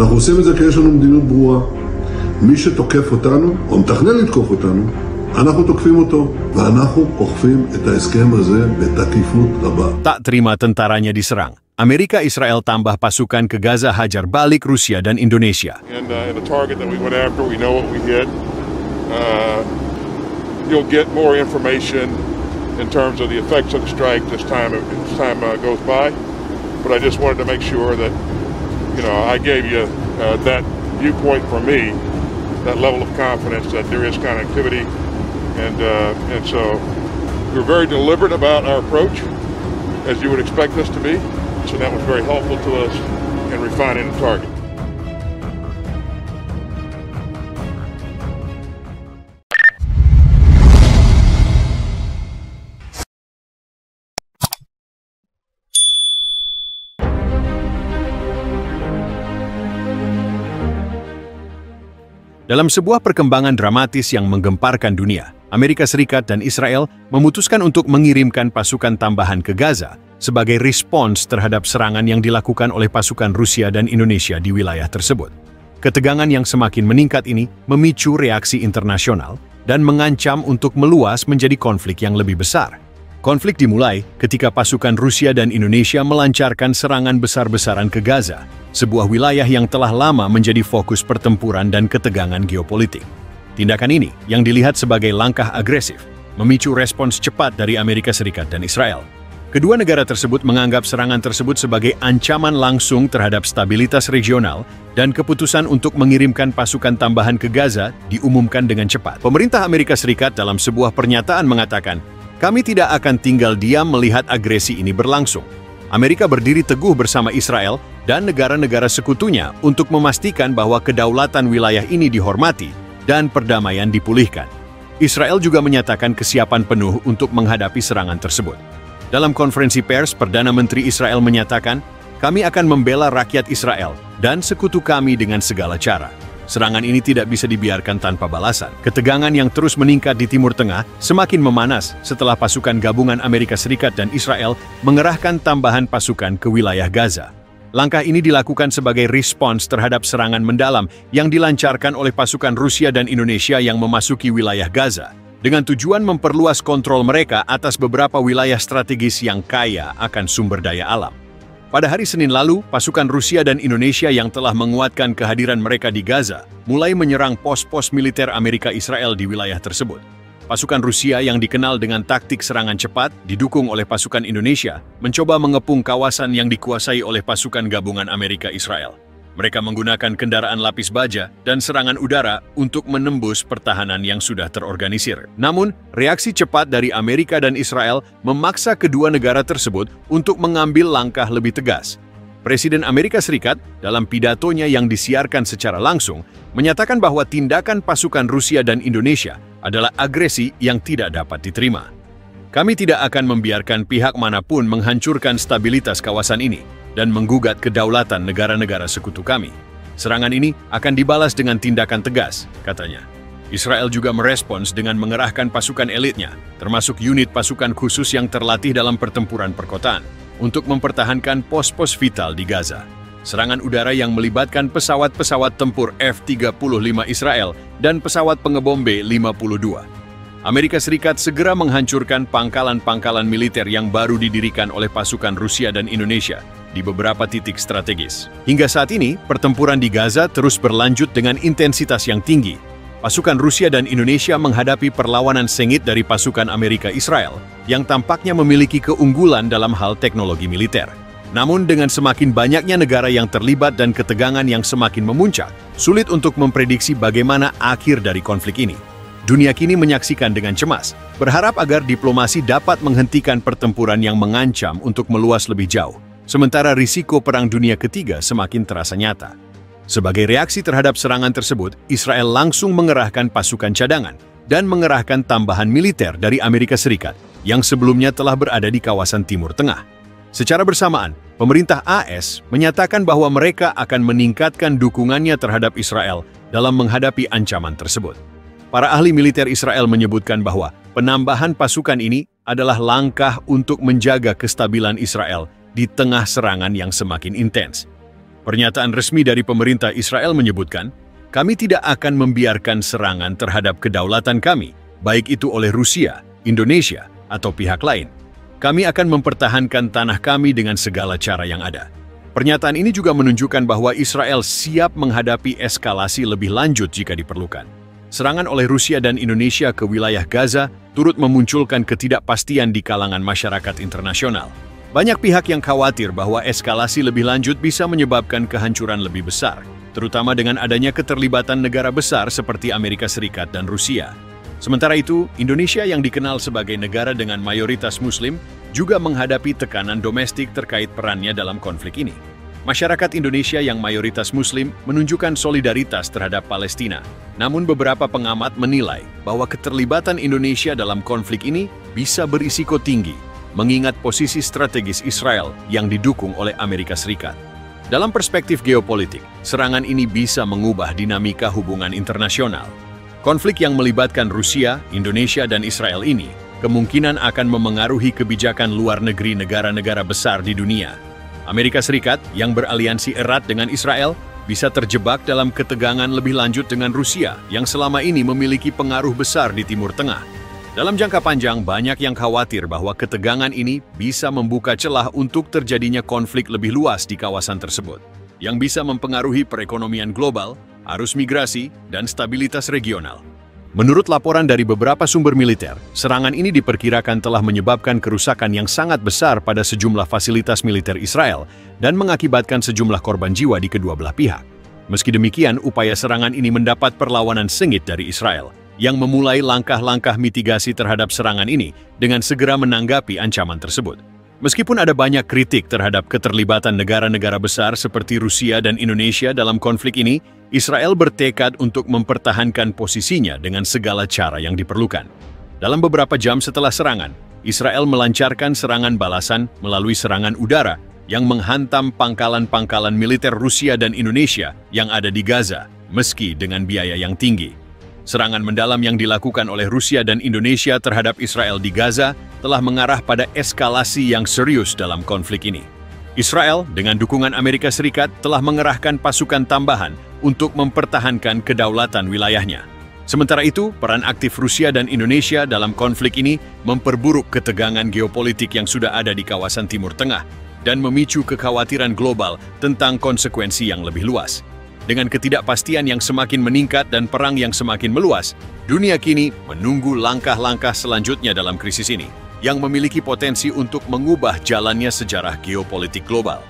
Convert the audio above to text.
אנחנו עושים את זה כי יש לנו מדיניות ברורה. מי שתוקף אותנו, או מתכנן לתקוף אותנו, אנחנו תוקפים אותו, ואנחנו אוכפים את ההסכם הזה בתקיפות רבה. Tak terima tentaranya diserang, Amerika Israel tambah pasukan ke Gaza hajar balik Rusia dan Indonesia. And the target that we went after, we know what we hit. You'll get more information in terms of the effects of the strike as time goes by. But I just wanted to make sure that, I gave you that viewpoint from me, that level of confidence that there is connectivity. And so we're very deliberate about our approach, as you would expect us to be. So that was very helpful to us in refining the target. Dalam sebuah perkembangan dramatis yang menggemparkan dunia, Amerika Serikat dan Israel memutuskan untuk mengirimkan pasukan tambahan ke Gaza sebagai respons terhadap serangan yang dilakukan oleh pasukan Rusia dan Indonesia di wilayah tersebut. Ketegangan yang semakin meningkat ini memicu reaksi internasional dan mengancam untuk meluas menjadi konflik yang lebih besar. Konflik dimulai ketika pasukan Rusia dan Indonesia melancarkan serangan besar-besaran ke Gaza, sebuah wilayah yang telah lama menjadi fokus pertempuran dan ketegangan geopolitik. Tindakan ini, yang dilihat sebagai langkah agresif, memicu respons cepat dari Amerika Serikat dan Israel. Kedua negara tersebut menganggap serangan tersebut sebagai ancaman langsung terhadap stabilitas regional, dan keputusan untuk mengirimkan pasukan tambahan ke Gaza diumumkan dengan cepat. Pemerintah Amerika Serikat dalam sebuah pernyataan mengatakan, "Kami tidak akan tinggal diam melihat agresi ini berlangsung." Amerika berdiri teguh bersama Israel dan negara-negara sekutunya untuk memastikan bahwa kedaulatan wilayah ini dihormati dan perdamaian dipulihkan. Israel juga menyatakan kesiapan penuh untuk menghadapi serangan tersebut. Dalam konferensi pers, Perdana Menteri Israel menyatakan, "Kami akan membela rakyat Israel dan sekutu kami dengan segala cara." Serangan ini tidak bisa dibiarkan tanpa balasan. Ketegangan yang terus meningkat di Timur Tengah semakin memanas setelah pasukan gabungan Amerika Serikat dan Israel mengerahkan tambahan pasukan ke wilayah Gaza. Langkah ini dilakukan sebagai respons terhadap serangan mendalam yang dilancarkan oleh pasukan Rusia dan Indonesia yang memasuki wilayah Gaza, dengan tujuan memperluas kontrol mereka atas beberapa wilayah strategis yang kaya akan sumber daya alam. Pada hari Senin lalu, pasukan Rusia dan Indonesia yang telah menguatkan kehadiran mereka di Gaza mulai menyerang pos-pos militer Amerika Israel di wilayah tersebut. Pasukan Rusia yang dikenal dengan taktik serangan cepat, didukung oleh pasukan Indonesia, mencoba mengepung kawasan yang dikuasai oleh pasukan gabungan Amerika Israel. Mereka menggunakan kendaraan lapis baja dan serangan udara untuk menembus pertahanan yang sudah terorganisir. Namun, reaksi cepat dari Amerika dan Israel memaksa kedua negara tersebut untuk mengambil langkah lebih tegas. Presiden Amerika Serikat, dalam pidatonya yang disiarkan secara langsung, menyatakan bahwa tindakan pasukan Rusia dan Indonesia adalah agresi yang tidak dapat diterima. "Kami tidak akan membiarkan pihak manapun menghancurkan stabilitas kawasan ini dan menggugat kedaulatan negara-negara sekutu kami. Serangan ini akan dibalas dengan tindakan tegas," katanya. Israel juga merespons dengan mengerahkan pasukan elitnya, termasuk unit pasukan khusus yang terlatih dalam pertempuran perkotaan, untuk mempertahankan pos-pos vital di Gaza. Serangan udara yang melibatkan pesawat-pesawat tempur F-35 Israel dan pesawat pengebom B-52. Amerika Serikat segera menghancurkan pangkalan-pangkalan militer yang baru didirikan oleh pasukan Rusia dan Indonesia di beberapa titik strategis. Hingga saat ini, pertempuran di Gaza terus berlanjut dengan intensitas yang tinggi. Pasukan Rusia dan Indonesia menghadapi perlawanan sengit dari pasukan Amerika Israel yang tampaknya memiliki keunggulan dalam hal teknologi militer. Namun dengan semakin banyaknya negara yang terlibat dan ketegangan yang semakin memuncak, sulit untuk memprediksi bagaimana akhir dari konflik ini. Dunia kini menyaksikan dengan cemas, berharap agar diplomasi dapat menghentikan pertempuran yang mengancam untuk meluas lebih jauh, sementara risiko Perang Dunia Ketiga semakin terasa nyata. Sebagai reaksi terhadap serangan tersebut, Israel langsung mengerahkan pasukan cadangan dan mengerahkan tambahan militer dari Amerika Serikat yang sebelumnya telah berada di kawasan Timur Tengah. Secara bersamaan, pemerintah AS menyatakan bahwa mereka akan meningkatkan dukungannya terhadap Israel dalam menghadapi ancaman tersebut. Para ahli militer Israel menyebutkan bahwa penambahan pasukan ini adalah langkah untuk menjaga kestabilan Israel di tengah serangan yang semakin intens. Pernyataan resmi dari pemerintah Israel menyebutkan, kami tidak akan membiarkan serangan terhadap kedaulatan kami, baik itu oleh Rusia, Indonesia, atau pihak lain. Kami akan mempertahankan tanah kami dengan segala cara yang ada. Pernyataan ini juga menunjukkan bahwa Israel siap menghadapi eskalasi lebih lanjut jika diperlukan. Serangan oleh Rusia dan Indonesia ke wilayah Gaza turut memunculkan ketidakpastian di kalangan masyarakat internasional. Banyak pihak yang khawatir bahwa eskalasi lebih lanjut bisa menyebabkan kehancuran lebih besar, terutama dengan adanya keterlibatan negara besar seperti Amerika Serikat dan Rusia. Sementara itu, Indonesia yang dikenal sebagai negara dengan mayoritas Muslim juga menghadapi tekanan domestik terkait perannya dalam konflik ini. Masyarakat Indonesia yang mayoritas Muslim menunjukkan solidaritas terhadap Palestina. Namun beberapa pengamat menilai bahwa keterlibatan Indonesia dalam konflik ini bisa berisiko tinggi, mengingat posisi strategis Israel yang didukung oleh Amerika Serikat. Dalam perspektif geopolitik, serangan ini bisa mengubah dinamika hubungan internasional. Konflik yang melibatkan Rusia, Indonesia, dan Israel ini kemungkinan akan memengaruhi kebijakan luar negeri negara-negara besar di dunia. Amerika Serikat yang beraliansi erat dengan Israel bisa terjebak dalam ketegangan lebih lanjut dengan Rusia yang selama ini memiliki pengaruh besar di Timur Tengah. Dalam jangka panjang, banyak yang khawatir bahwa ketegangan ini bisa membuka celah untuk terjadinya konflik lebih luas di kawasan tersebut, yang bisa mempengaruhi perekonomian global, arus migrasi, dan stabilitas regional. Menurut laporan dari beberapa sumber militer, serangan ini diperkirakan telah menyebabkan kerusakan yang sangat besar pada sejumlah fasilitas militer Israel dan mengakibatkan sejumlah korban jiwa di kedua belah pihak. Meski demikian, upaya serangan ini mendapat perlawanan sengit dari Israel, yang memulai langkah-langkah mitigasi terhadap serangan ini dengan segera menanggapi ancaman tersebut. Meskipun ada banyak kritik terhadap keterlibatan negara-negara besar seperti Rusia dan Indonesia dalam konflik ini, Israel bertekad untuk mempertahankan posisinya dengan segala cara yang diperlukan. Dalam beberapa jam setelah serangan, Israel melancarkan serangan balasan melalui serangan udara yang menghantam pangkalan-pangkalan militer Rusia dan Indonesia yang ada di Gaza, meski dengan biaya yang tinggi. Serangan mendalam yang dilakukan oleh Rusia dan Indonesia terhadap Israel di Gaza telah mengarah pada eskalasi yang serius dalam konflik ini. Israel, dengan dukungan Amerika Serikat, telah mengerahkan pasukan tambahan untuk mempertahankan kedaulatan wilayahnya. Sementara itu, peran aktif Rusia dan Indonesia dalam konflik ini memperburuk ketegangan geopolitik yang sudah ada di kawasan Timur Tengah dan memicu kekhawatiran global tentang konsekuensi yang lebih luas. Dengan ketidakpastian yang semakin meningkat dan perang yang semakin meluas, dunia kini menunggu langkah-langkah selanjutnya dalam krisis ini, yang memiliki potensi untuk mengubah jalannya sejarah geopolitik global.